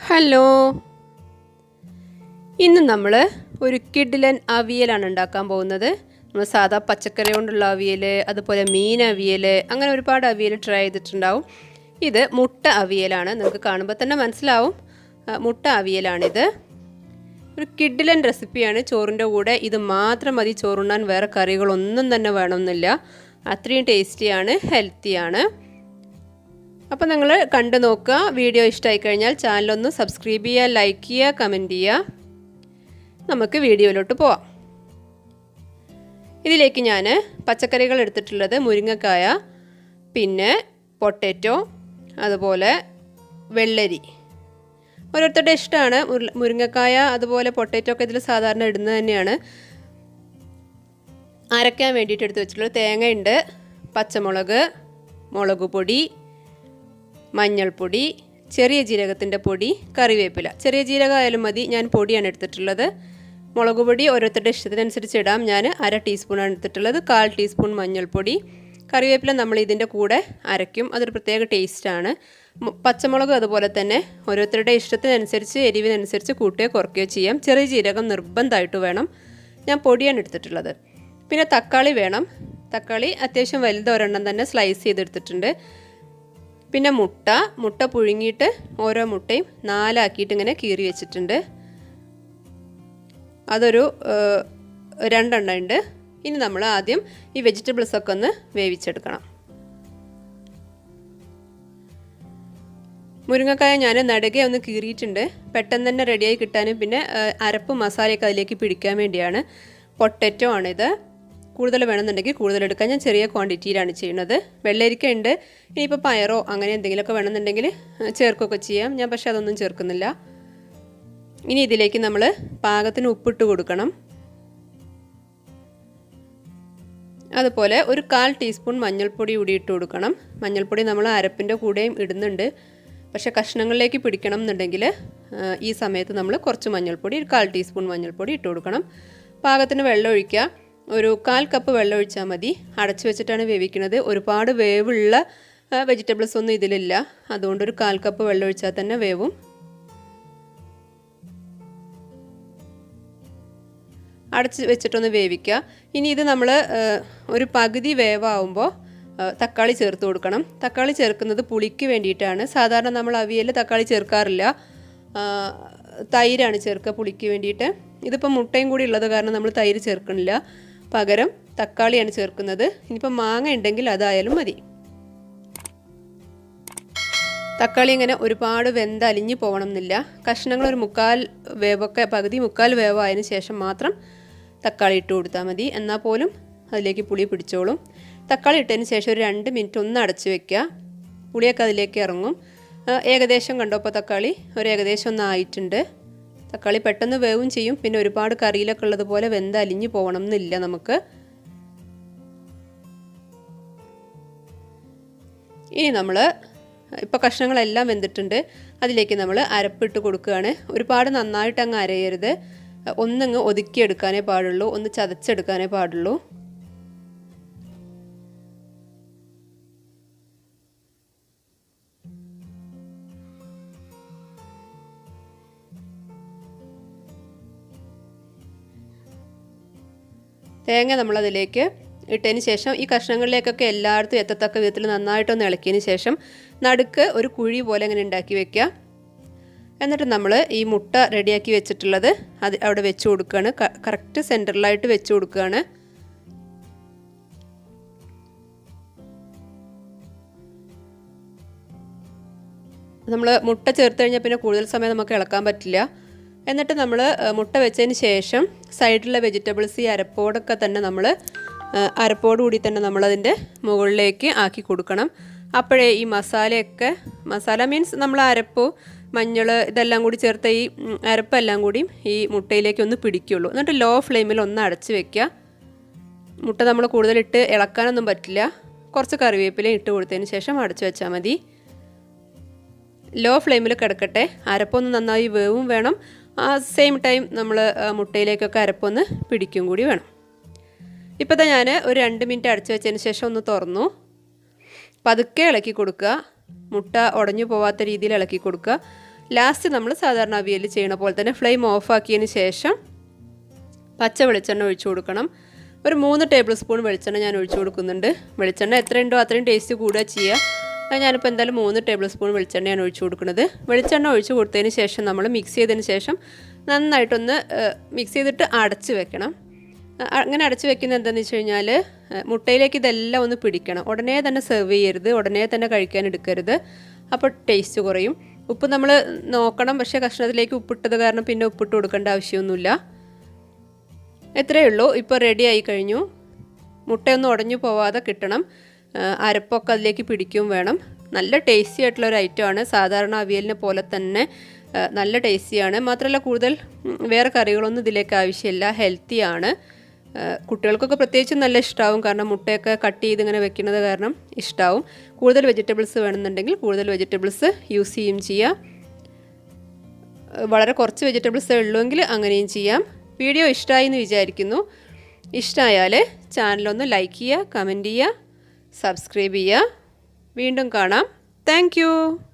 Hello, ഇന്ന് നമ്മൾ ഒരു കിഡിലൻ അവിയലാണ് ഉണ്ടാക്കാൻ പോകുന്നത്. നമ്മൾ സാധാ പച്ചക്കറി കൊണ്ടുള്ള അവിയൽ, അതുപോലെ മീൻ അവിയൽ, അങ്ങനെ ഒരുപാട് അവിയൽ ട്രൈ ചെയ്തിട്ടുണ്ടാവും. ഇത് മുട്ട അവിയലാണ്. നിങ്ങൾക്ക് കാണുമ്പോൾ തന്നെ മനസ്സിലാവും മുട്ട അവിയലാണിത്. ഒരു കിഡിലൻ റെസിപ്പിയാണ്. ചോറിൻ്റെ കൂടെ ഇത് മാത്രം മതി ചോറുണ്ണാൻ, വേറെ കറികളൊന്നും തന്നെ വേണമെന്നില്ല. അത്രയും ടേസ്റ്റിയാണ്, ഹെൽത്തിയാണ്. അപ്പോൾ നിങ്ങൾ കണ്ടു നോക്കുക. വീഡിയോ ഇഷ്ടമായി കഴിഞ്ഞാൽ ചാനലൊന്ന് സബ്സ്ക്രൈബ് ചെയ്യുക, ലൈക്ക് ചെയ്യുക, കമൻറ്റ് ചെയ്യുക. നമുക്ക് വീഡിയോയിലോട്ട് പോവാം. ഇതിലേക്ക് ഞാൻ പച്ചക്കറികൾ എടുത്തിട്ടുള്ളത് മുരിങ്ങക്കായ, പിന്നെ പൊട്ടാറ്റോ, അതുപോലെ വെള്ളരി. ഓരോരുത്തരുടെ ഇഷ്ടമാണ്. മുരിങ്ങക്കായ അതുപോലെ പൊട്ടാറ്റോ ഒക്കെ ഇതിൽ സാധാരണ ഇടുന്നത് തന്നെയാണ്. അരയ്ക്കാൻ വേണ്ടിയിട്ട് എടുത്ത് വെച്ചിട്ടുള്ളത് തേങ്ങയുണ്ട്, പച്ചമുളക്, മുളക് പൊടി, മഞ്ഞൾപ്പൊടി, ചെറിയ ജീരകത്തിൻ്റെ പൊടി, കറിവേപ്പില. ചെറിയ ജീരകമായാലും മതി, ഞാൻ പൊടിയാണ് എടുത്തിട്ടുള്ളത്. മുളക് പൊടി ഓരോരുത്തരുടെ ഇഷ്ടത്തിനനുസരിച്ച് ഇടാം. ഞാൻ 1/2 ടീസ്പൂണാണ് എടുത്തിട്ടുള്ളത്. 1/4 ടീസ്പൂൺ മഞ്ഞൾപ്പൊടി. കറിവേപ്പില നമ്മൾ ഇതിൻ്റെ കൂടെ അരയ്ക്കും, അതൊരു പ്രത്യേക ടേസ്റ്റാണ്. പച്ചമുളക് അതുപോലെ തന്നെ ഓരോരുത്തരുടെ ഇഷ്ടത്തിനനുസരിച്ച്, എരിവിനനുസരിച്ച് കൂട്ടുകയോ കുറയ്ക്കുകയോ ചെയ്യാം. ചെറിയ ജീരകം നിർബന്ധമായിട്ട് വേണം. ഞാൻ പൊടിയാണ് എടുത്തിട്ടുള്ളത്. പിന്നെ തക്കാളി വേണം. തക്കാളി അത്യാവശ്യം വലുത് ഒരെണ്ണം തന്നെ സ്ലൈസ് ചെയ്തെടുത്തിട്ടുണ്ട്. പിന്നെ മുട്ട പുഴുങ്ങിയിട്ട് ഓരോ മുട്ടയും 4 ആക്കിയിട്ട് ഇങ്ങനെ കീറി വെച്ചിട്ടുണ്ട്. അതൊരു 2 എണ്ണം ഉണ്ട്. ഇനി നമ്മൾ ആദ്യം ഈ വെജിറ്റബിൾസൊക്കെ ഒന്ന് വേവിച്ചെടുക്കണം. മുരിങ്ങക്കായ ഞാൻ നടുകെ ഒന്ന് കീറിയിട്ടുണ്ട്, പെട്ടെന്ന് തന്നെ റെഡിയായി കിട്ടാനും പിന്നെ അരപ്പ് മസാലയൊക്കെ അതിലേക്ക് പിടിക്കാൻ വേണ്ടിയാണ്. പൊട്ടാറ്റോ ആണിത്. കൂടുതൽ വേണമെന്നുണ്ടെങ്കിൽ കൂടുതൽ എടുക്കാൻ, ഞാൻ ചെറിയ ക്വാണ്ടിറ്റിയിലാണ് ചെയ്യുന്നത്. വെള്ളരിക്ക ഉണ്ട്. ഇനിയിപ്പോൾ പയറോ അങ്ങനെ എന്തെങ്കിലുമൊക്കെ വേണമെന്നുണ്ടെങ്കിൽ ചേർക്കുകയൊക്കെ ചെയ്യാം. ഞാൻ പക്ഷേ അതൊന്നും ചേർക്കുന്നില്ല. ഇനി ഇതിലേക്ക് നമ്മൾ പാകത്തിന് ഉപ്പിട്ട് കൊടുക്കണം. അതുപോലെ ഒരു 1/4 ടീസ്പൂൺ മഞ്ഞൾപ്പൊടി കൂടി ഇട്ട് കൊടുക്കണം. മഞ്ഞൾപ്പൊടി നമ്മൾ അരപ്പിൻ്റെ കൂടെയും ഇടുന്നുണ്ട്. പക്ഷേ കഷ്ണങ്ങളിലേക്ക് പിടിക്കണം എന്നുണ്ടെങ്കിൽ ഈ സമയത്ത് നമ്മൾ കുറച്ച് മഞ്ഞൾപ്പൊടി, ഒരു 1/4 ടീസ്പൂൺ മഞ്ഞൾപ്പൊടി ഇട്ട് കൊടുക്കണം. പാകത്തിന് വെള്ളം ഒഴിക്കുക. ഒരു 1/4 കപ്പ് വെള്ളം ഒഴിച്ചാൽ മതി. അടച്ചു വെച്ചിട്ടാണ് വേവിക്കുന്നത്. ഒരുപാട് വേവുള്ള വെജിറ്റബിൾസ് ഒന്നും ഇതിലില്ല. അതുകൊണ്ട് ഒരു 1/4 കപ്പ് വെള്ളം ഒഴിച്ചാൽ തന്നെ വേവും. അടച്ച് വെച്ചിട്ടൊന്ന് വേവിക്കുക. ഇനി ഇത് നമ്മൾ ഒരു പകുതി വേവാകുമ്പോൾ തക്കാളി ചേർത്ത് കൊടുക്കണം. തക്കാളി ചേർക്കുന്നത് പുളിക്ക് വേണ്ടിയിട്ടാണ്. സാധാരണ നമ്മൾ അവിയൽ തക്കാളി ചേർക്കാറില്ല, തൈരാണ് ചേർക്കുക പുളിക്ക് വേണ്ടിയിട്ട്. ഇതിപ്പോൾ മുട്ടയും കൂടി ഉള്ളത് കാരണം നമ്മൾ തൈര് ചേർക്കണില്ല, പകരം തക്കാളിയാണ് ചേർക്കുന്നത്. ഇനിയിപ്പോൾ മാങ്ങ ഉണ്ടെങ്കിൽ അതായാലും മതി. തക്കാളി ഇങ്ങനെ ഒരുപാട് വെന്തലിഞ്ഞ് പോകണം എന്നില്ല. കഷ്ണങ്ങൾ ഒരു 1/4 വേവൊക്കെ, പകുതി 1/4 വേവായതിനു ശേഷം മാത്രം തക്കാളി ഇട്ട് കൊടുത്താൽ മതി. എന്നാൽ പോലും അതിലേക്ക് പുളി പിടിച്ചോളും. തക്കാളി ഇട്ടതിന് ശേഷം ഒരു 2 മിനിറ്റ് ഒന്ന് അടച്ച് വെക്കുക. പുളിയൊക്കെ അതിലേക്ക് ഇറങ്ങും. ഏകദേശം കണ്ടോ, ഇപ്പോൾ തക്കാളി ഒരു ഏകദേശം ഒന്നായിട്ടുണ്ട്. തക്കാളി പെട്ടെന്ന് വേവും ചെയ്യും. പിന്നെ ഒരുപാട് കറിയിലൊക്കെ ഉള്ളതുപോലെ വെന്തലിഞ്ഞ് പോകണം എന്നില്ല നമുക്ക്. ഇനി നമ്മൾ ഇപ്പോൾ കഷ്ണങ്ങളെല്ലാം വെന്തിട്ടുണ്ട്. അതിലേക്ക് നമ്മൾ അരപ്പിട്ട് കൊടുക്കുകയാണ്. ഒരുപാട് നന്നായിട്ട് അങ്ങ് അരയരുത്, ഒന്നങ്ങ് ഒതുക്കിയെടുക്കാനേ പാടുള്ളൂ, ഒന്ന് ചതച്ചെടുക്കാനേ പാടുള്ളൂ. തേങ്ങ നമ്മളതിലേക്ക് ഇട്ടതിന് ശേഷം ഈ കഷ്ണങ്ങളിലേക്കൊക്കെ എല്ലായിടത്തും എത്തത്തക്ക വിധത്തിൽ നന്നായിട്ടൊന്ന് ഇളക്കിയതിന് ശേഷം നടുക്ക് ഒരു കുഴി പോലെ അങ്ങനെ ഉണ്ടാക്കി വെക്കുക. എന്നിട്ട് നമ്മൾ ഈ മുട്ട റെഡിയാക്കി വെച്ചിട്ടുള്ളത് അത് അവിടെ വെച്ച് കൊടുക്കുകയാണ്. കറക്റ്റ് സെൻറ്ററിലായിട്ട് വെച്ച് കൊടുക്കുകയാണ്. നമ്മൾ മുട്ട ചേർത്ത് കഴിഞ്ഞാൽ പിന്നെ കൂടുതൽ സമയം നമുക്ക് ഇളക്കാൻ പറ്റില്ല. എന്നിട്ട് നമ്മൾ മുട്ട വെച്ചതിന് ശേഷം സൈഡിലുള്ള വെജിറ്റബിൾസ് ഈ അരപ്പോടൊക്കെ തന്നെ നമ്മൾ അരപ്പോട് കൂടി തന്നെ നമ്മളതിൻ്റെ മുകളിലേക്ക് ആക്കി കൊടുക്കണം. അപ്പോഴേ ഈ മസാല മീൻസ് നമ്മൾ അരപ്പ്, മഞ്ഞൾ ഇതെല്ലാം കൂടി ചേർത്ത ഈ അരപ്പെല്ലാം കൂടിയും ഈ മുട്ടയിലേക്ക് ഒന്ന് പിടിക്കുള്ളൂ. എന്നിട്ട് ലോ ഫ്ലെയിമിൽ ഒന്ന് അടച്ച് വെക്കുക. മുട്ട നമ്മൾ കൂടുതലിട്ട് ഇളക്കാനൊന്നും പറ്റില്ല. കുറച്ച് കറിവേപ്പില ഇട്ട് കൊടുത്തതിന് ശേഷം അടച്ച് വെച്ചാൽ മതി. ലോ ഫ്ലെയിമിൽ കിടക്കട്ടെ. അരപ്പൊന്ന് നന്നായി വേവും വേണം. ആ സെയിം ടൈം നമ്മൾ മുട്ടയിലേക്കൊക്കെ അരപ്പൊന്ന് പിടിക്കും കൂടി വേണം. ഇപ്പോൾ ഞാൻ ഒരു 2 മിനിറ്റ് അടച്ചു വെച്ചതിന് ശേഷം ഒന്ന് തുറന്നു. പതുക്കെ ഇളക്കി കൊടുക്കുക. മുട്ട ഉടഞ്ഞു പോവാത്ത രീതിയിൽ ഇളക്കി കൊടുക്കുക. ലാസ്റ്റ് നമ്മൾ സാധാരണ അവിയൽ ചെയ്യണ പോലെ തന്നെ ഫ്ലെയിം ഓഫാക്കിയതിന് ശേഷം പച്ച വെളിച്ചെണ്ണ ഒഴിച്ചു കൊടുക്കണം. ഒരു 3 ടേബിൾ സ്പൂൺ വെളിച്ചെണ്ണ ഞാൻ ഒഴിച്ചു കൊടുക്കുന്നുണ്ട്. വെളിച്ചെണ്ണ എത്രയുണ്ടോ അത്രയും ടേസ്റ്റ് കൂടുക ചെയ്യുക. ഞാനിപ്പോൾ എന്തായാലും 3 ടേബിൾ സ്പൂൺ വെളിച്ചെണ്ണയാണ് ഒഴിച്ചു കൊടുക്കുന്നത്. വെളിച്ചെണ്ണ ഒഴിച്ചു കൊടുത്തതിന് ശേഷം നമ്മൾ മിക്സ് ചെയ്തതിന് ശേഷം നന്നായിട്ടൊന്ന് മിക്സ് ചെയ്തിട്ട് അടച്ച് വെക്കണം. അങ്ങനെ അടച്ച് വെക്കുന്നത് എന്താണെന്ന് വെച്ച് കഴിഞ്ഞാൽ മുട്ടയിലേക്ക് ഇതെല്ലാം ഒന്ന് പിടിക്കണം. ഉടനെ തന്നെ സെർവ് ചെയ്യരുത്, ഉടനെ തന്നെ കഴിക്കാൻ എടുക്കരുത്, അപ്പോൾ ടേസ്റ്റ് കുറയും. ഉപ്പ് നമ്മൾ നോക്കണം, പക്ഷേ കഷ്ണത്തിലേക്ക് ഉപ്പിട്ടത് കാരണം പിന്നെ ഉപ്പിട്ട് കൊടുക്കേണ്ട ആവശ്യമൊന്നുമില്ല. എത്രയേ ഉള്ളൂ. ഇപ്പോൾ റെഡി ആയി കഴിഞ്ഞു. മുട്ടയൊന്നും ഉടഞ്ഞു പോവാതെ കിട്ടണം. അരപ്പൊക്കെ അതിലേക്ക് പിടിക്കും വേണം. നല്ല ടേസ്റ്റി ആയിട്ടുള്ള ഒരു ഐറ്റമാണ്. സാധാരണ അവിയലിനെ പോലെ തന്നെ നല്ല ടേസ്റ്റിയാണ്. മാത്രമല്ല കൂടുതൽ വേറെ കറികളൊന്നും ഇതിലേക്ക് ആവശ്യമില്ല. ഹെൽത്തിയാണ്. കുട്ടികൾക്കൊക്കെ പ്രത്യേകിച്ചും നല്ല ഇഷ്ടമാവും. കാരണം മുട്ടയൊക്കെ കട്ട് ചെയ്ത് ഇങ്ങനെ വെക്കുന്നത് കാരണം ഇഷ്ടമാവും. കൂടുതൽ വെജിറ്റബിൾസ് വേണമെന്നുണ്ടെങ്കിൽ കൂടുതൽ വെജിറ്റബിൾസ് യൂസ് ചെയ്യുകയും ചെയ്യാം. വളരെ കുറച്ച് വെജിറ്റബിൾസ് ഉള്ളുവെങ്കിൽ അങ്ങനെയും ചെയ്യാം. വീഡിയോ ഇഷ്ടമായി എന്ന് വിചാരിക്കുന്നു. ഇഷ്ടമായാൽ ചാനലൊന്ന് ലൈക്ക് ചെയ്യുക, കമൻറ്റ് ചെയ്യുക, സബ്സ്ക്രൈബ് ചെയ്യുക. വീണ്ടും കാണാം. താങ്ക്